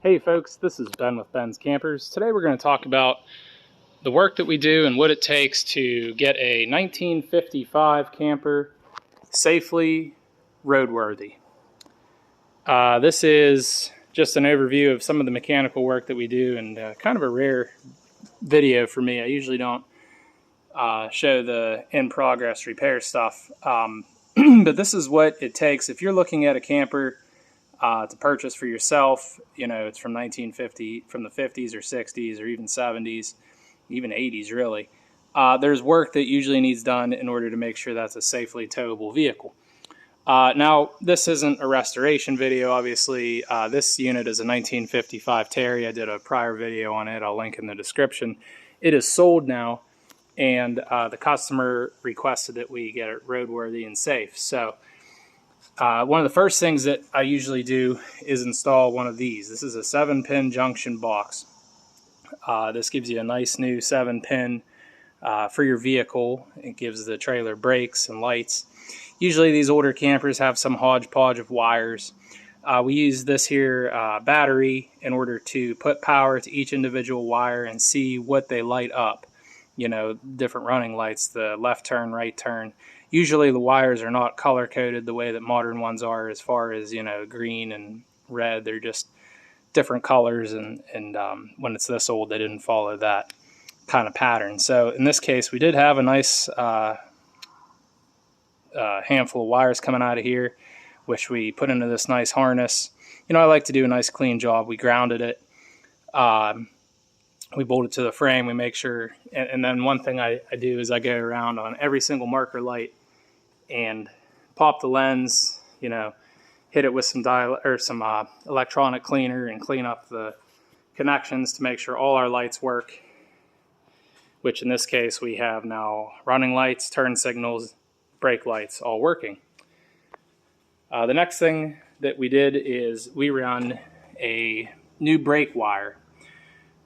Hey folks, this is Ben with Ben's Campers. Today we're going to talk about the work that we do and what it takes to get a 1955 camper safely roadworthy. This is just an overview of some of the mechanical work that we do, and kind of a rare video for me. I usually don't show the in-progress repair stuff, but this is what it takes if you're looking at a camper to purchase for yourself. You know, it's from 1950, from the 50s or 60s or even 70s, even 80s really. There's work that usually needs done in order to make sure that's a safely towable vehicle. Now, this isn't a restoration video, obviously. This unit is a 1955 Terry. I did a prior video on it. I'll link in the description. It is sold now, and the customer requested that we get it roadworthy and safe. So one of the first things that I usually do is install one of these. This is a 7-pin junction box. This gives you a nice new 7-pin for your vehicle. It gives the trailer brakes and lights. Usually these older campers have some hodgepodge of wires. We use this here battery in order to put power to each individual wire and see what they light up. You know, different running lights, the left turn, right turn. Usually the wires are not color coded the way that modern ones are, as far as, you know, green and red. They're just different colors, and when it's this old, they didn't follow that kind of pattern. So in this case, we did have a nice handful of wires coming out of here, which we put into this nice harness. You know, I like to do a nice clean job. We grounded it. We bolt it to the frame. We make sure, and then one thing I do is I go around on every single marker light and pop the lens, you know, hit it with some electronic cleaner and clean up the connections to make sure all our lights work, which in this case we have now running lights, turn signals, brake lights all working. The next thing that we did is we run a new brake wire.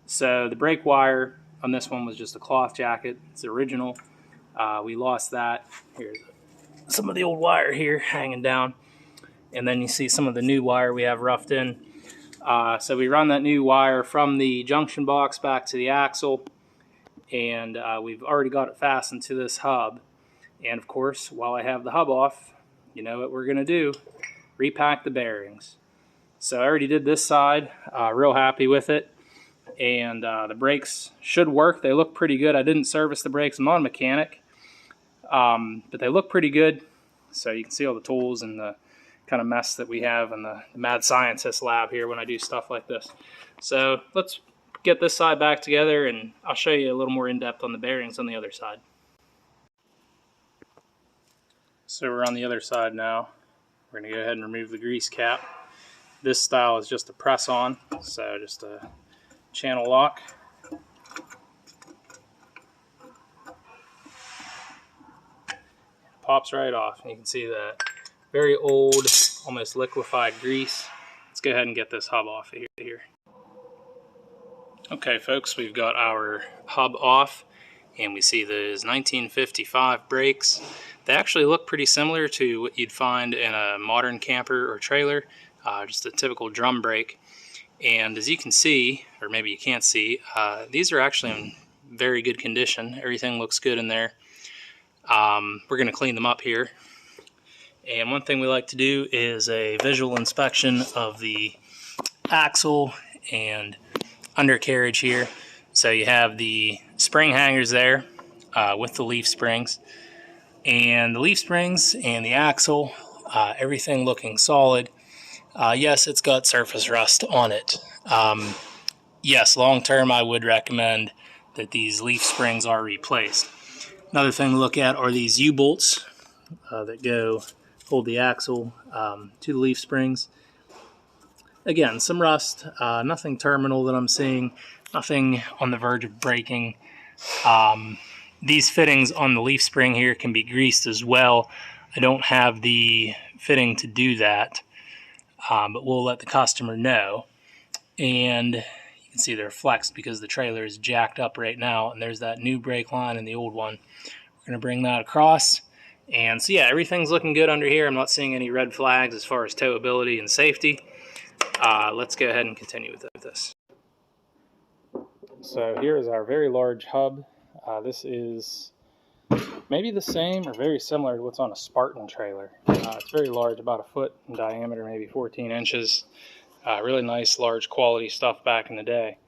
So the brake wire on this one was just a cloth jacket. It's original. We lost that. Here's some of the old wire here hanging down. And then you see some of the new wire we have roughed in. So we run that new wire from the junction box back to the axle. And we've already got it fastened to this hub. And of course, while I have the hub off, you know what we're going to do? Repack the bearings. So I already did this side. Real happy with it. And the brakes should work. They look pretty good. I didn't service the brakes. I'm not a mechanic, but they look pretty good. So you can see all the tools and the kind of mess that we have in the mad scientist lab here when I do stuff like this. So let's get this side back together, and I'll show you a little more in depth on the bearings on the other side. So we're on the other side now. We're going to go ahead and remove the grease cap. This style is just a press on, so just a channel lock. Pops right off, and you can see that very old, almost liquefied grease. Let's go ahead and get this hub off of here. Okay folks, we've got our hub off, and we see those 1955 brakes. They actually look pretty similar to what you'd find in a modern camper or trailer, just a typical drum brake. And as you can see, or maybe you can't see, these are actually in very good condition. Everything looks good in there. We're going to clean them up here. And one thing we like to do is a visual inspection of the axle and undercarriage here. So you have the spring hangers there with the leaf springs. And the leaf springs and the axle, everything looking solid. Yes, it's got surface rust on it. Yes, long term I would recommend that these leaf springs are replaced. Another thing to look at are these U-bolts that hold the axle to the leaf springs. Again, some rust, nothing terminal that I'm seeing, nothing on the verge of breaking. These fittings on the leaf spring here can be greased as well. I don't have the fitting to do that. But we'll let the customer know. And you can see they're flexed because the trailer is jacked up right now, and there's that new brake line and the old one. We're going to bring that across. And so yeah, everything's looking good under here. I'm not seeing any red flags as far as towability and safety. let's go ahead and continue with this. So here is our very large hub. This is maybe the same or very similar to what's on a Spartan trailer. It's very large, about a foot in diameter, maybe 14 inches. Really nice, large quality stuff back in the day.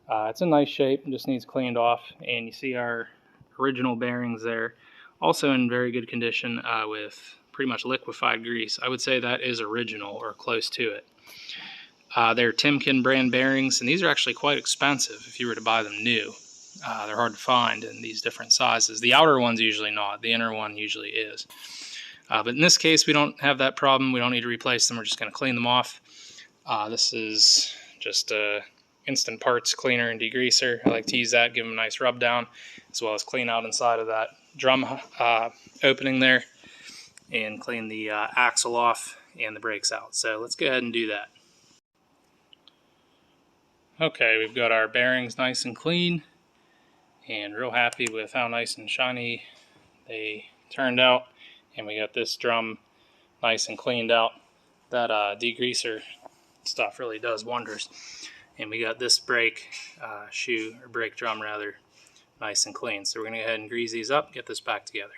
It's in nice shape, just needs cleaned off, and you see our original bearings there, also in very good condition with pretty much liquefied grease. I would say that is original or close to it. They're Timken brand bearings, and these are actually quite expensive if you were to buy them new. They're hard to find in these different sizes. The outer one's usually not, the inner one usually is. But in this case, we don't have that problem. We don't need to replace them. We're just going to clean them off. This is just a instant parts cleaner and degreaser. I like to use that, give them a nice rub down, as well as clean out inside of that drum opening there, and clean the axle off and the brakes out. So let's go ahead and do that. Okay, we've got our bearings nice and clean, and real happy with how nice and shiny they turned out. And we got this drum nice and cleaned out. That degreaser stuff really does wonders. And we got this brake shoe, or brake drum rather, nice and clean. So we're going to go ahead and grease these up, get this back together.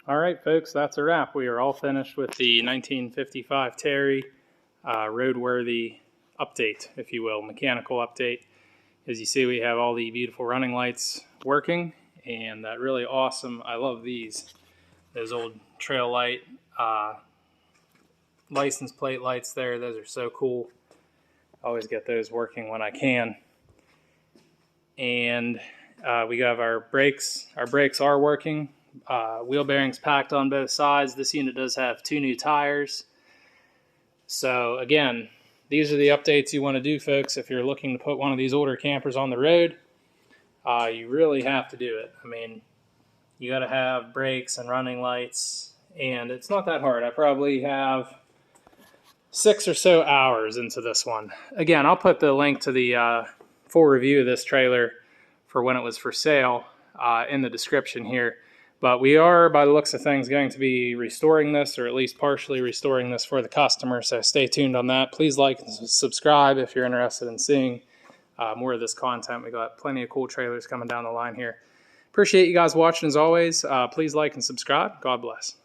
All right, folks, that's a wrap. We are all finished with the 1955 Terry Roadworthy update, if you will, mechanical update. As you see, we have all the beautiful running lights working, and that really awesome, I love these, those old trail light license plate lights there. Those are so cool. I always get those working when I can. And we have our brakes. Our brakes are working. Wheel bearings packed on both sides. This unit does have 2 new tires. So again, these are the updates you want to do, folks. If you're looking to put one of these older campers on the road, you really have to do it. I mean, you got to have brakes and running lights, and it's not that hard. I probably have 6 or so hours into this one. Again, I'll put the link to the full review of this trailer for when it was for sale in the description here. But we are, by the looks of things, going to be restoring this, or at least partially restoring this for the customer, so stay tuned on that. Please like and subscribe if you're interested in seeing more of this content. We got plenty of cool trailers coming down the line here. Appreciate you guys watching as always. Please like and subscribe. God bless.